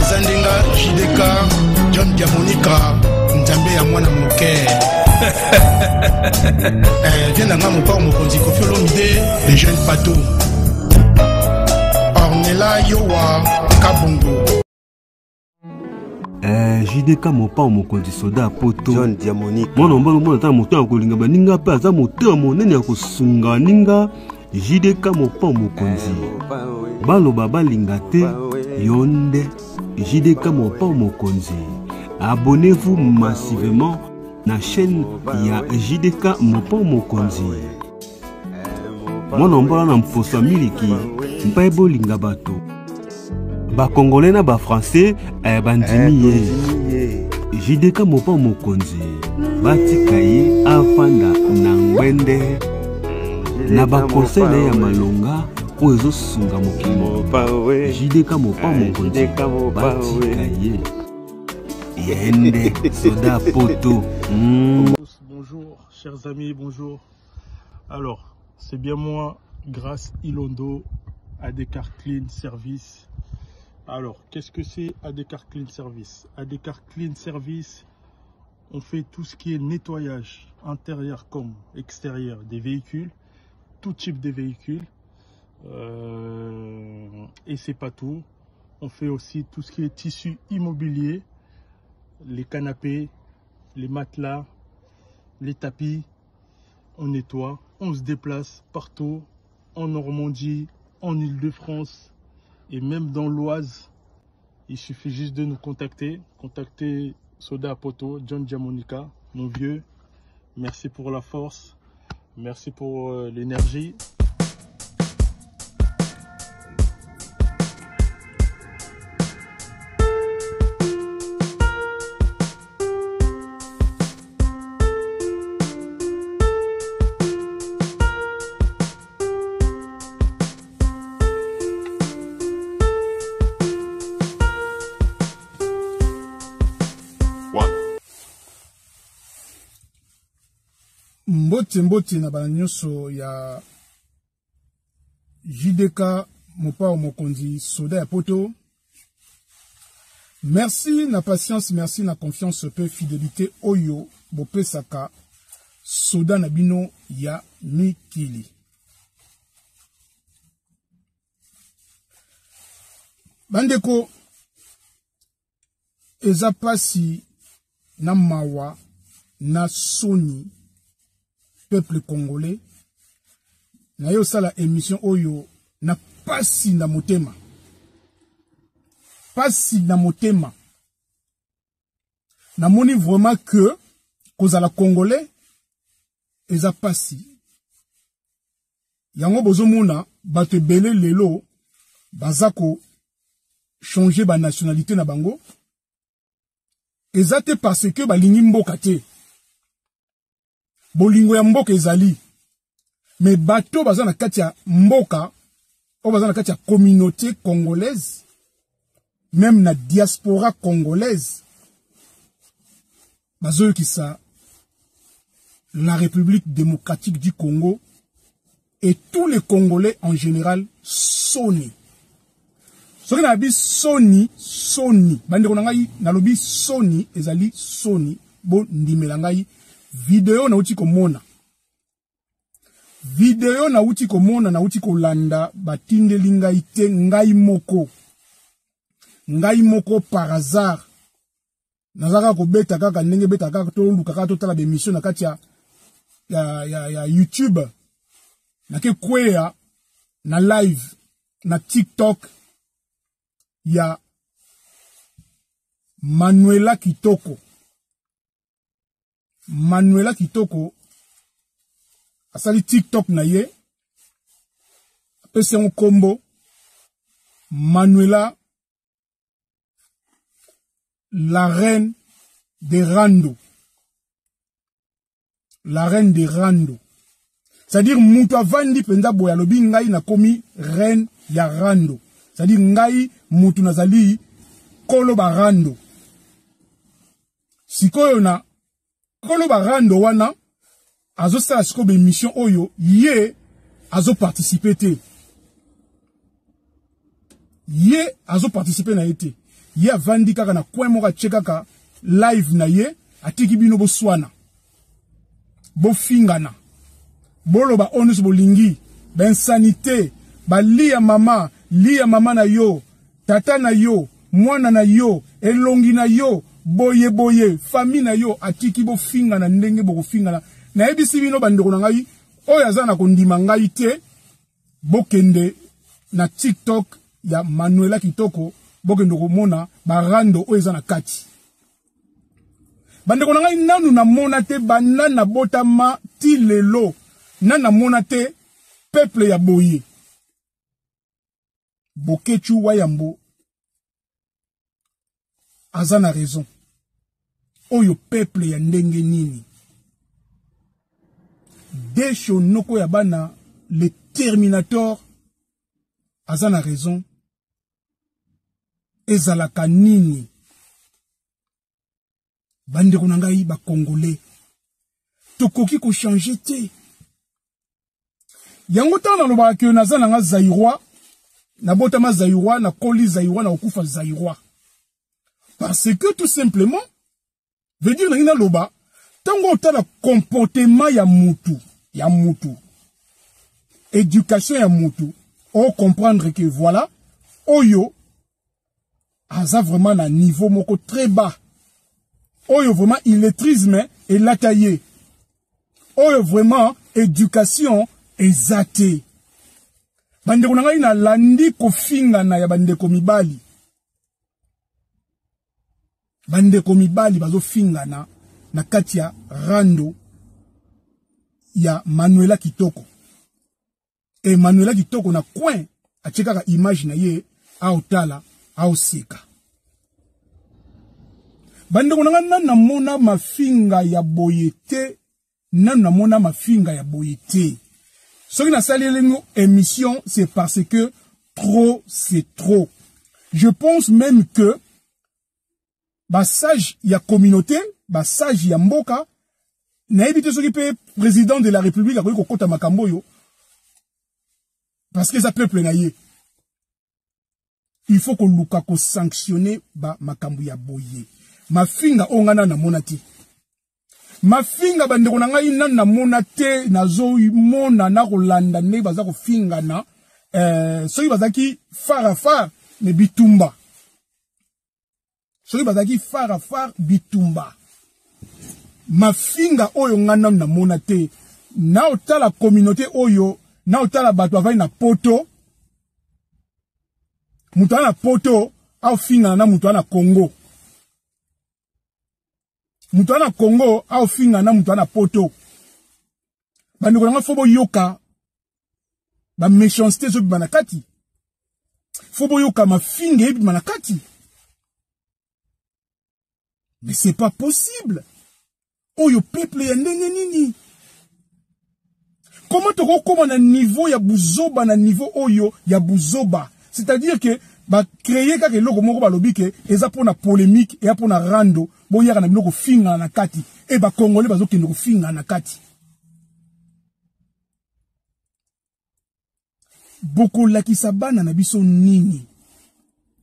Zandenga, JDK, John Diamonica, Nzambe ya mwana moke. Viens dans mon port, mon konzi Koffi Olomide, les jeunes patos. Ornella Yowa, Kabongo. JDK mon pa mon konzi soda poto. John Diamonica. Mon nombalo mon ta moto akolinga baninga pa za moto monene ya kosunga ninga. JDK mon pa mon konzi. Balo baba lingate yonde. JDK mon pa mon konzi. Abonnez-vous massivement na chaîne ya JDK mon pa mon konzi. Mon nombalo na mposa miliki mpa ebolinga bato. Ba Congolais na ba Français bandimi JDK mopa mokonzi batika ye afanda na ngwende na ba conseil ya malonga ozo sunga mokimo JDK mopa mokonzi batika ye yende soda poto. Bonjour chers amis, bonjour. Alors c'est bien moi, Grâce Ilondo, Adekar Clean Service. Alors, qu'est-ce que c'est Adekar Clean Service? Adekar Clean Service, on fait tout ce qui est nettoyage, intérieur comme extérieur des véhicules, tout type de véhicules. Et c'est pas tout. On fait aussi tout ce qui est tissu immobilier, les canapés, les matelas, les tapis. On nettoie, on se déplace partout, en Normandie, en Île-de-France. Et même dans l'Oise, il suffit juste de nous contacter. Contacter Soda Poto, John Diamonica, mon vieux. Merci pour la force. Merci pour l'énergie. Mbote na bana nyonso ya JDK mopa mokonzi soda ya poto. Merci na patience, merci na confiance pe fidélité oyo bopesaka soda na bino ya mikili. Bandeko eza pasi na mawa na soni peuple congolais na yo sala émission oyo na pasi na motema, pasi na motema na moni vraiment que kozala congolais eza pasi yango bozomona bato ebele lelo bazako changer ba nationalité na bango eza te parce que balingi mboka te. Bolingo ya mboka ezali. Mais bato baza na kati ya mboka, o baza na kati ya communauté congolaise, même na diaspora congolaise, bazo ki sa la République démocratique du Congo et tous les Congolais en général soni. Soki na bi soni, bande konangai na lobi soni ezali soni bo ndimela ngai. Video na uti komona. Video na uti komona na uti kolanda batinde linga ite ngai moko. Ngai moko par hasard. Nazaka ko beta kaka ndenge beta kaka to luka kaka to tala be mission na kati ya YouTube. Na ke kwea na live na TikTok ya Manuela Kitoko. Manuela Kitoko asali TikTok na ye apese un combo Manuela la reine de Rando, la reine de Rando, c'est-à-dire mutu avandi penza boya lobi ngai na komi reine ya Rando, c'est-à-dire ngai mutu nazali kolo ba Rando. Sikoyo na kolo barando wana azo sa siko be mission oyo ye azo participer te. Ye azo participer na été. ye avandi kaka na coin moko atie kaka live na ye atiki bino boswana bofingana boloba onus bolingi bensanité balia mama na yo tata na yo mwana na yo elongi na yo boye boye famille na yo atiki bofingana ndenge bokofingana na ebisi bino bandeko na ngai oyo aza na kondima ngai te bokende na TikTok ya Manuela Kitoko bokende komona barando oyo eza na kati bandeko na ngai nanu na mona te banana botama ti lelo nana mona te peuple ya boye Bokechu Wayambo aza na raison oyo peuple ya ndenge nini Desho noko ya bana le Terminator aza na raison ezalaka nini bandeko na ngai ba congolais tokoki ko changer te yango tana lo ba ke naza na nga Zaïrois na botama Zaïrois na koli Zaïrois na okufa Zaïrois parce que tout simplement veut dire na loba tango tala comportement ya mutu éducation ya mutu on comprendre que voilà oyo aza vraiment na niveau moko très bas oyo vraiment illettrisme et la taillé oyo vraiment éducation ezate bandeko na ngai na landi kofingana ya bandeko mibali bazo fingana na kati ya rando ya Manuela Kitoko et Manuela Kitoko na coin achekaka image na ye aotala aoseka bandeko na ngai na mona mafinga ya boyete na mona mafinga ya boyete soki na sali lengo émission c'est parce que trop c'est trop je pense même que sage ya communauté sage ya mboka na ebite soki pe président de la république akoki kokota makambo yo parce que ça peuple na ye il faut ko luka ko sanctionner makambo ya boye mafinga ongana na monati mafinga bandeko na ngai na mona te nazo mona na kolanda ne baza ko finga na soki bazaki fara ne bitumba soki bazaki fara bitumba mafinga oyo ngana na mona te na otala communauté oyo na otala bato avai na poto mutu na poto au finga na mutu na Congo mutu na Congo au finga na mutu na poto bandeko na fobo yoka ba méchanceté zo banakati fobo yoka mafinga ebi manakati mais c'est pas possible oyo peuple ya ndenge nini comment toko koma na niveau ya buzoba na niveau oyo ya buzoba c'est-à-dire que créer kaka eloko moko balobi ke eza pona polémique et pona rando boyaka na biloko finga na kati et congolais bazokende ko finga na kati boko lakisa bana na biso nini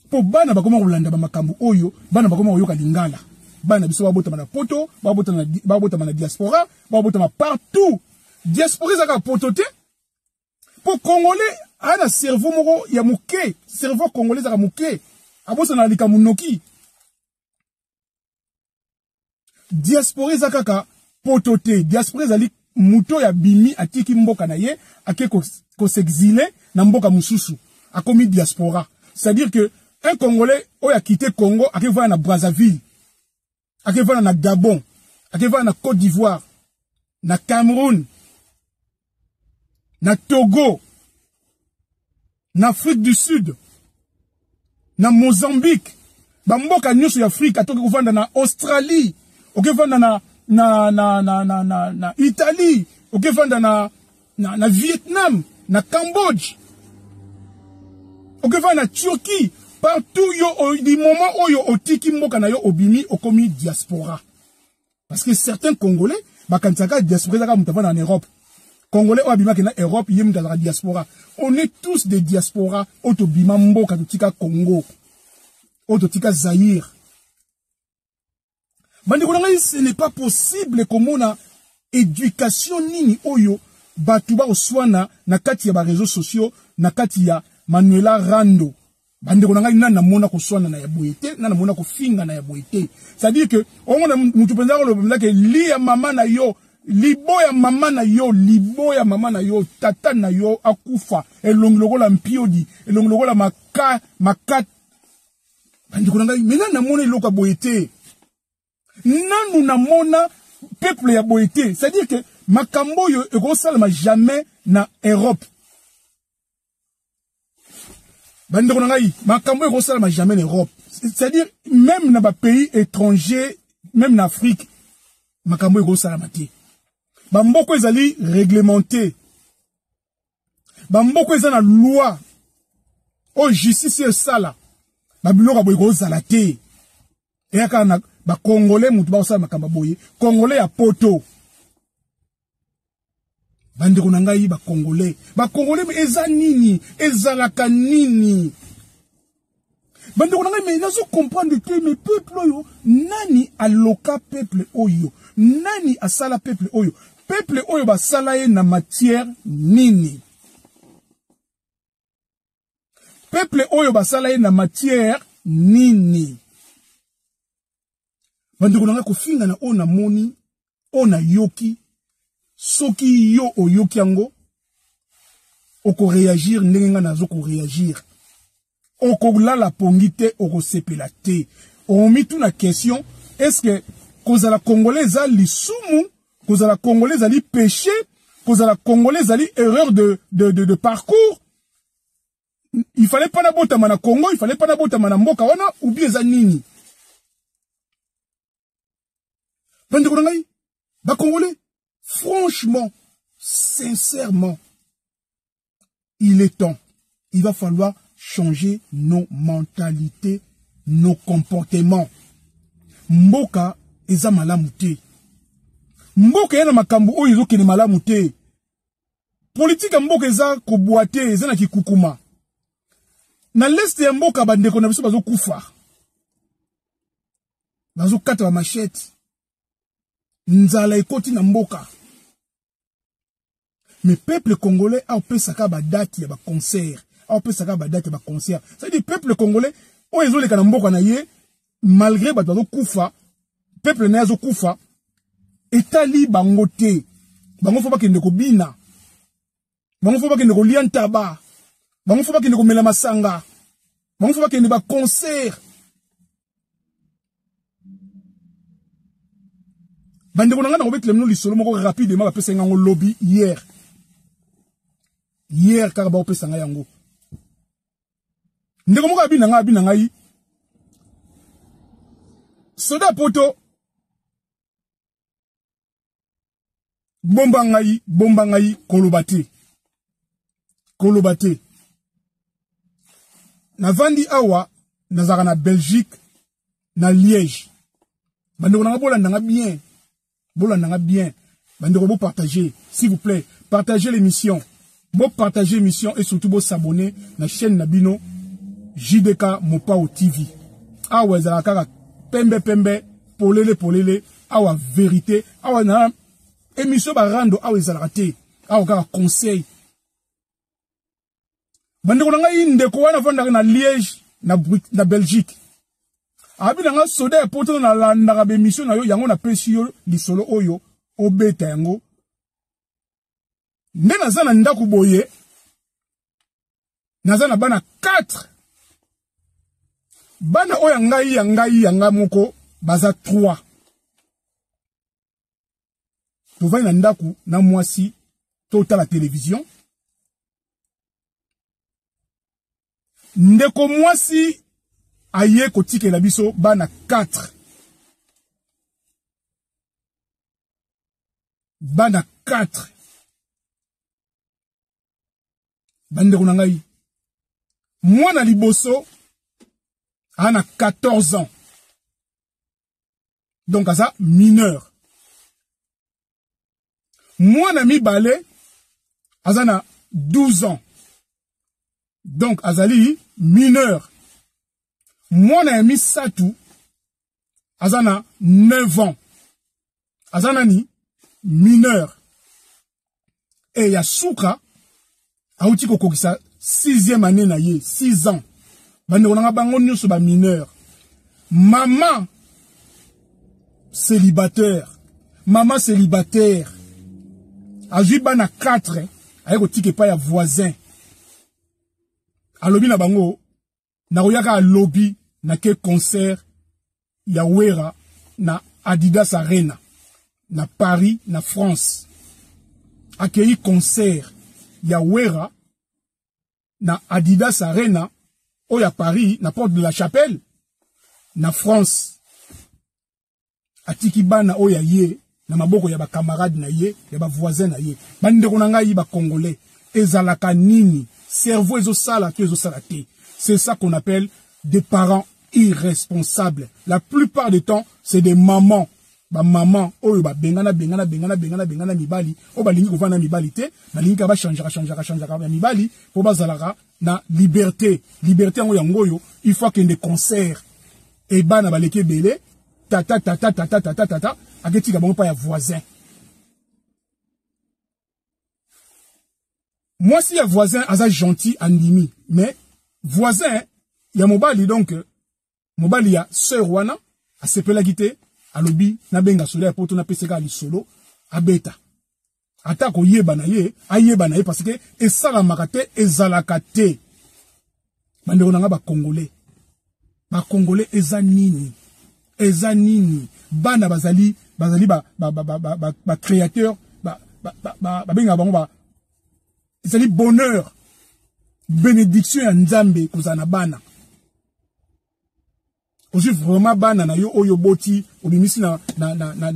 po bana bakoma kolanda ba makambo oyo bana bakoma koyoka lingala bana biso babotama na poto babotama na diaspora babotama partout diaspora zaka poto te po congolais ana cerveau moko ya muke cerveau congolais zaka muke abosa na lika munoki diaspora zaka ka poto te diaspora zali muto ya bimi atiki mboka na ye ake ko s'exiler na mboka mususu akomi diaspora c'est-à-dire que un congolais oyo a quitté Congo ake va na Brazzaville ake va na Gabon ake va na Côte d'Ivoire na Cameroun na Togo na Afrique du Sud na Mozambique bamboka nyonso ya Afrique atoke kovanda na Australie oke vanda na Italie oke vanda na Vietnam na Cambodge oke vanda na Turquie partout yo du moment oyo otiki mboka na yo obimi okomi diaspora parce que certains congolais bakansaka diaspora zaka mutavana en Europe congolais obima na Europe yem dans diaspora on est tous des diaspora otobima mboka tutika Congo Ototika Zaïre. Ce n'est pas possible comme on a éducation nini oyo batuba oswana na kati ya ba réseaux sociaux na kati ya Manuela Rando. Bandeko nanga nana mona ko swana na ya boyete nana mona ko finga na ya boyete. C'est-à-dire que on a mutu penza ko lobenda ke li ya mama na yo, libo ya mama na yo, tata na yo akufa elongoloko la mpiodi, elongoloko la makat. Bandeko nanga mena na mona eloko boyete. Nanu na mona peuple ya boyete. C'est-à-dire que makambo yo ekosalama jamais na Europe. Bandeko nangai, makambo ekosalama jamais na Europe. C'est-à-dire même na ba pays étrangers, même en Afrique, makambo ekosalama te. Ba mboko ezali réglementé. Ba mboko ezana loi. O justice sala. Ba biloko boy ekozala te. Eyaka na ba Congolais mutu ba osala makamba boye, Congolais ya poto. Bandeko nangai ba Congolais eza nini, ezalaka nini. Bandeko nangai mais nazo comprendre que mes peuple oyo, nani aloka peuple oyo, nani asala peuple oyo ba sala ye na matière nini. Peuple oyo ba sala ye na matière nini. Bandeko nangai ko finga na ona moni, ona yoki. Soki yo oyoki yango, oko réagir, nenga nazo ko réagir. Oko la pongite, oko sepela te. On mit tout la question, est-ce que cause la Congolaise a li sumu, cause la Congolaise a li péché, cause la Congolaise a li erreur de parcours? Il fallait pas n'abota mana Congo, il fallait pas n'abota mana mboka wana, ou bien za nini? Bandeko nangai, ba Congolais, franchement, sincèrement, il est temps. Il va falloir changer nos mentalités, nos comportements. Mboka eza malamu te. Mboka yana makambu oyo ezo kene malamu te. Politique mboka eza koboate eza na kikukuma. Na leste ya mboka bandeko na biso bazo kufa. Bazo kata ba machette. Nzala ekoti na mboka. Mais peuple congolais a opesaka ba date ya ba concert, a opesaka ba date ya ba concert. C'est-à-dire peuple congolais o ezoleka na mboka na ye malgré ba bazo kufa, peuple na yazo kufa etali bango te. Bango fo ba kende ko bina. Bango fo ba kende ko lia ntaba. Bango fo ba kende ko mela masanga. Bango fo ba kende ba concert. Bandeko nanga na obet lemno lisolo moko rapidement ba pesa ngango lobby hier. Hier car ba opesa nga yango. Ndeko moko abi na ngai. Soda poto bomba ngai kolobate. Na vandi awa nazaka na Belgique na Liège. Bandeko nanga bolanda bien. Bolanda bien. Bandeko bo partager, s'il vous plaît, partagez l'émission. Bon partager l'émission et surtout bon s'abonner na chaîne Nabino JDK Mopao TV. Awa ezalaka pembe polele awa vérité awa na émission ba rando awa ezalaka te awa kaka conseil. Bandeko nanga ndeko wana vanda na Liège na Belgique. Abi nanga soda ya poto na landa ba émission na yo yango na pesi yo lisolo oyo obeta yango. Nde naza na ndaku boye, naza na bana 4. Bana oya ngai moko, baza 3. Tovai na ndaku na mwasi, tota la télévision. Ndeko mwasi, aye kotike la biso, bana 4. Bana 4. Bandeko nangai. Mwana liboso ana 14 ans. Donc aza mineur. Mwana mibale azana 12 ans. Donc azali mineur. mwana ya misatu azana 9 ans azana ni mineur et ya suka auti kokokisa 6e année na ye 6 ans bandeko nanga bango nyonso ba mineur maman célibataire azwi bana 4 aye kotike pa ya voisin alobi na bango nakoyaka alobi na ke concert ya Wera na Adidas Arena na Paris na France accueilli concert ya Wera na Adidas Arena o ya Paris na Porte de la Chapelle na France atiki bana o ya ye na maboko ya ba camarade na ye ya ba voisin na ye bandeko na ngai ba congolais ezalaka nini cerveau ezosala to ezosala te. C'est ça qu'on appelle des parents irresponsables. La plupart du temps, c'est des mamans. Ba maman, oh ba bengana mibali, oh ba lingi ko vana mibali te, ba lingi ka ba changer mibali, po ba zalara na liberté. Liberté en yangoyo, il faut qu'il y ait des concerts. Et ba na ba leke belé, tata, ageti ka bango pa ya voisin. Moi si ya voisin aza gentil andimi, mais voisin, il y a mobali donc, mobali ya sœur wana, a sepela gite, a lobi, na benga solo ya poto na peseka ali solo, a beta. Atako yeba na ye, parce que, esala makate, ezalakate. Bandeko nanga ba Congolais. Ba Congolais ezanini. Bana bazali ba créateur, benga bango ba, ezali bonheur. Bénédiction ya Nzambe kozana bana. Oji vraiment bana na yo oyo boti obimisi na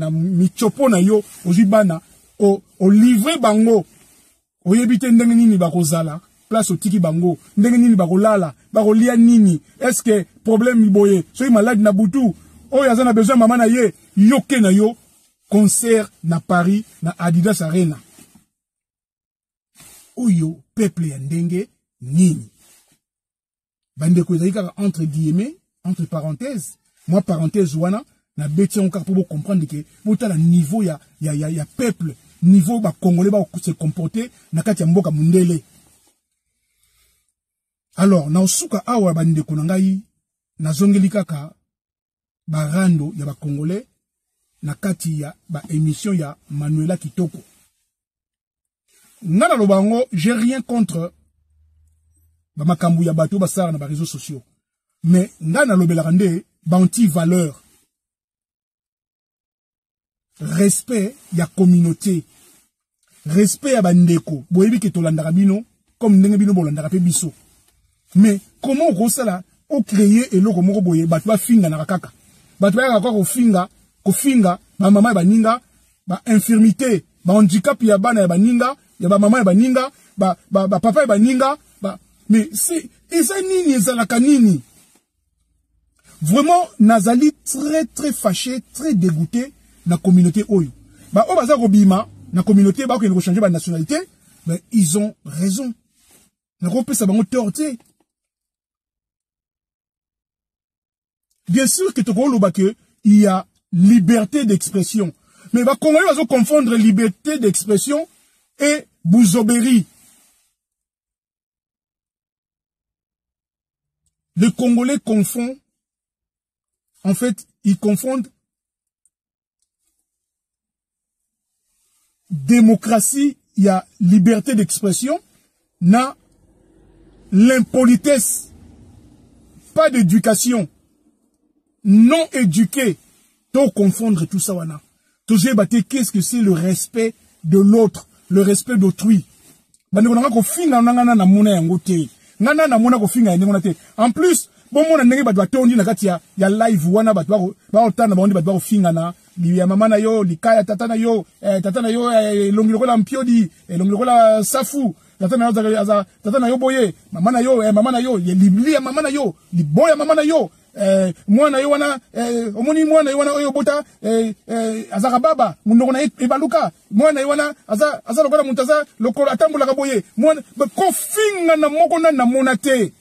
michopo na yo oji bana o livrer bango. Oyebite ndenge nini bakozala place otiki bango ndenge nini bakolala bakolia nini est-ce que problème boye soki malade na butu oyo azana besoin mama na ye yoke na yo concert na Paris na Adidas Arena. Oyo peuple ya ndenge nini bandeko ezali kaka entre guillemets entre parenthèses moi parenthèse wana na beti on pour comprendre que bota la niveau ya peuple niveau ba congolais ba se comporter na kati ya mboka mundele. Alors na osuka awa bandeko na ngai nazongeli kaka barando ya ba congolais na kati ya ba émission ya Manuela Kitoko. Ngana lobango j'ai rien contre ba makambu ya bato basara na ba réseaux sociaux. Mais ngana lobelaka nde ba anti-valeur. Respect ya communauté. Respect ya bandeko. Boyebi ke tolandaka bino comme ndenge bino bolandaka pe biso. Mais comment okosala o créer eloko moko boye bato ba finga na kaka. Bato ba ka ko finga ba mama ba ninga ba infirmité, ba handicap ya bana ya baninga, ya ba mama ya baninga, ba papa ya baninga, ba mais c'est ezanini ezalaka nini? Vraiment nazali très fâché, très dégoûté na communauté oyo. Ba o baza ko bima na communauté ba ko ne changer ba nationalité, mais ils ont raison. Na ko pesa bango torté. Bien sûr que toko loba que il y a liberté d'expression. Mais ba Congolais va confondre liberté d'expression et bouzobéry. Les Congolais confondent, en fait, ils confondent démocratie, il y a liberté d'expression, na l'impolitesse, pas d'éducation, non éduqué, to confondre tout ça wana. Toujours battre qu'est-ce que c'est le respect de l'autre, le respect d'autrui. Bande konanga ko finga nangana na mona yango te. Ngana na mona ko finga yango te. En plus, bon mona ndenge ba doit tondi na kati ya live wana ba otana ba ondi ba doit finga na ya mama na yo, likaya tata na yo longi lokola mpiodi, longi lokola safu. Tata na yo boye, mama na yo, ye liblia mama na yo, liboya mama na yo. Mwana yo wana omoni mwana yo wana oyo bota azaka baba munoko na ebaluka mwana yo wana aza lokola muntaza lokola atambola kaboye mwana ko finga na moko na monate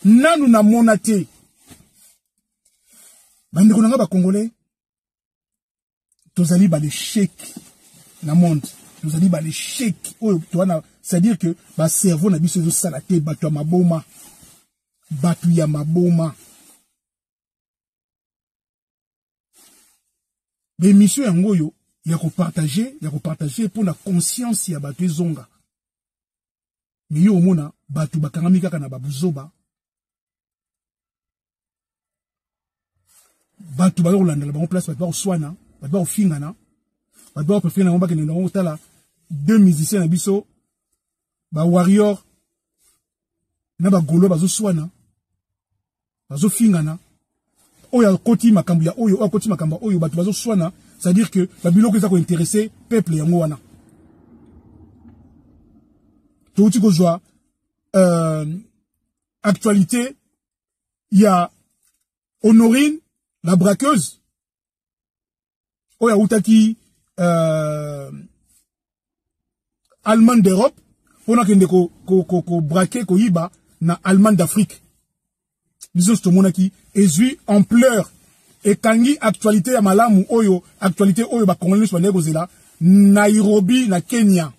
nanu na monate Bande konanga ba Congolais. Tozali ba l'échec na monde. Tozali ba l'échec. C'est-à-dire que ba cerveau na biso zo salate bato ya maboma. Bato ya maboma. Mais mission yango yo ya ko partager pour la conscience ya bato zonga. Mais yo omona bato bakangami kaka na babuzoba. Bato ba rolanda la ba place bato ba swana, bato ba fingana. Bato ba préférer na ngomba ke na ngotala deux musiciens na biso ba warrior na ba golo bazo swana. Bazo fingana. Oya koti makambu ya oyo, koti makambu oyo bato bazo swana, c'est-à-dire que ba biloko za ko intéresser peuple yango wana. Touti ko joie actualité, il y a Honorine, la braqueuse. Oya utaki Allemande d'Europe, on a kende ko braquer ko yiba na Allemande d'Afrique. Nous sommes qui ezui ampleur et kangi actualité ya malamu oyo actualité oyo ba Congolais so negozela Nairobi na Kenya.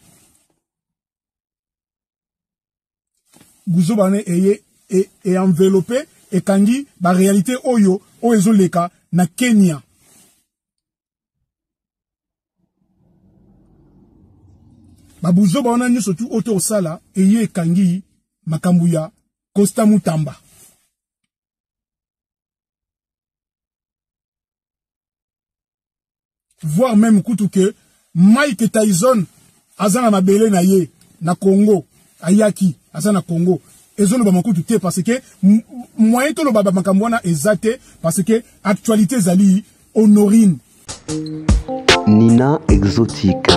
Guzo bane et enveloppé et kangi ba réalité oyo ezoleka na Kenya. Ba buzo bana nyo surtout auto sala et kangi makambuya Costa Mutamba. Voire même kutu que Mike Tyson azana mabele na ye na Congo ayaki azana Congo ezolo ba makutu te parce que moyen to lo baba makambwana ezate parce que actualité zali Honorine Nina Exotique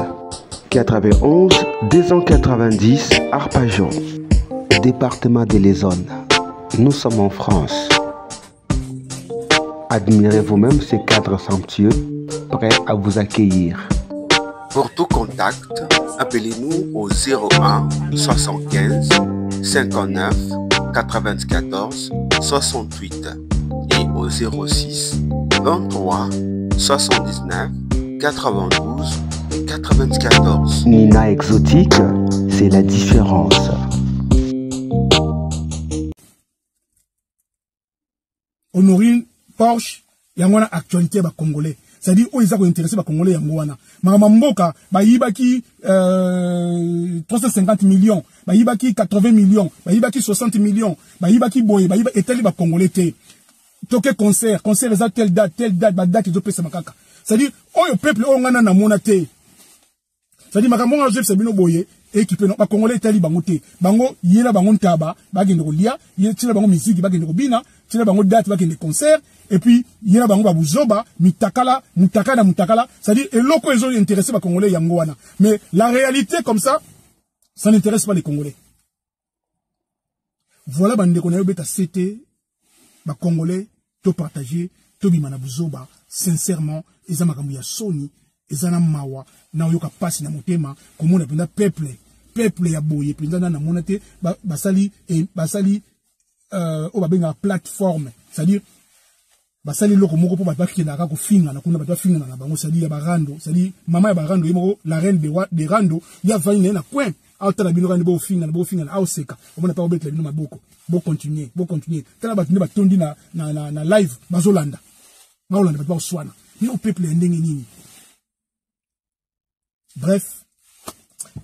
91 290 Arpajon département de l'Essonne. Nous sommes en France. Admirez vous-même ces cadres somptueux prêts à vous accueillir. Pour tout contact, appelez-nous au 01 75 59 94 68 et au 06 23 79 92 94. Nina Exotique, c'est la différence. Honorine Porsche, yangwana actualité ba Congolais. C'est-à-dire, ils ont intéressé les Congolais yangwana. Maramamboka, ba yibaki 350 millions, ba yibaki 80 millions, ba yibaki 60 millions, ba yibaki boye, ba yibaki eteli ba Congolais te. Toke concert eza telle date, ba date ils ont payé makaka. C'est-à-dire, oyo peuple ongana na mona te. C'est-à-dire, makambo Joseph Sabino boye, équipé non, ba Congolais eteli bango te. Bango yela bango ntaba, ba gende ko lia, yela bango musique, ba gende ko bina, yela bango date, ba gende concert. Et puis, il y a bango babuzoba, mutakala, c'est-à-dire, et loko ils ont intéressé les Congolais yangoana. Mais la réalité comme ça n'intéresse pas les Congolais. Voilà, bande qu'on a eu bêta c'était, les Congolais, to partager, to bimana buzoba, sincèrement, ils ont makambu ya soni, ils ont mawa, na oyoka passe na motema, comme on a penda peuple ya boye, penda na monate, basali, babenga plateforme, c'est-à-dire, basali loko moko po bataki na ka ko finga na kuna batwa finga na bango sali ya barando sali mama ya barando yimo la reine de rando ya vaine na coin auta na bino bo finga na auseka omona pa obetla bino maboko bo continuer tala batuni batondi na live bazolanda batwa swana ni au peuple ndenge nini. Bref,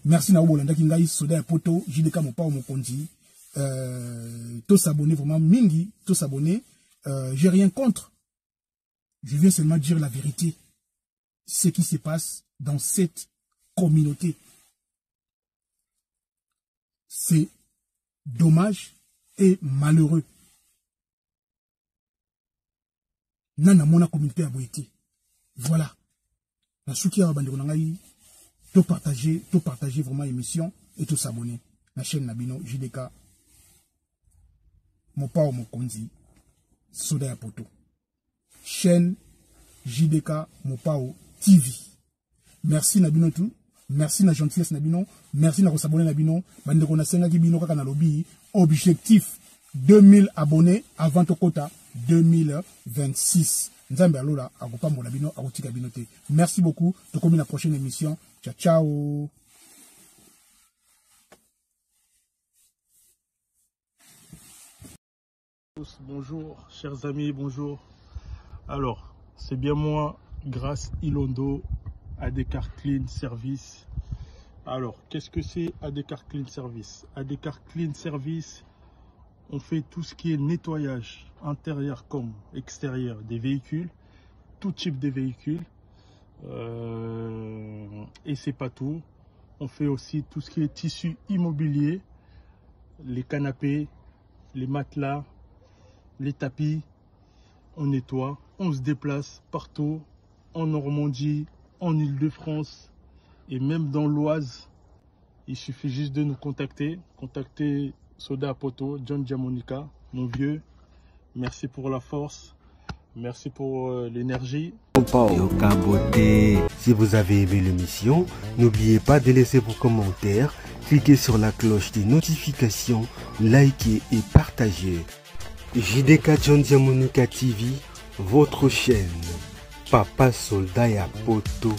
merci na obolanda ki ngai soda ya poto JDK mopa mokonzi to s'abonner vraiment mingi to s'abonner. J'ai rien contre. Je viens seulement dire la vérité. Ce qui se passe dans cette communauté. C'est dommage et malheureux. Nana mona communauté a boité. Voilà. La souki a bandé tout partager vraiment l'émission et tout s'abonner. La chaîne Nabino JDK. Mon pao mon konzi. Soda ya poto. Chaîne JDK Mopao TV. Merci Nabino tout. Merci na gentillesse Nabino. Merci na s'abonner Nabino. Bande kona senga ki bino kaka na lobby. Objectif 2000 abonnés avant Tokota 2026. nzambe alola akopambola bino akotika bino te. Merci beaucoup, tokomi na prochaine émission. Ciao ciao. Bonjour chers amis, bonjour. Alors, c'est bien moi, Grâce Ilondo, Adekar Clean Service. Alors, qu'est-ce que c'est Adekar Clean Service? Adekar Clean Service, on fait tout ce qui est nettoyage intérieur comme extérieur des véhicules, tout type de véhicules. Et c'est pas tout. On fait aussi tout ce qui est tissu immobilier, les canapés, les matelas, les tapis. On nettoie, on se déplace partout, en Normandie, en Île-de-France et même dans l'Oise. Il suffit juste de nous contacter. Contactez Soda Poto, John Diamonica, mon vieux. Merci pour la force. Merci pour l'énergie. Si vous avez aimé l'émission, n'oubliez pas de laisser vos commentaires, cliquez sur la cloche des notifications, likez et partagez. JDK John Diamonica TV, votre chaîne. Papa Soldat ya Poto.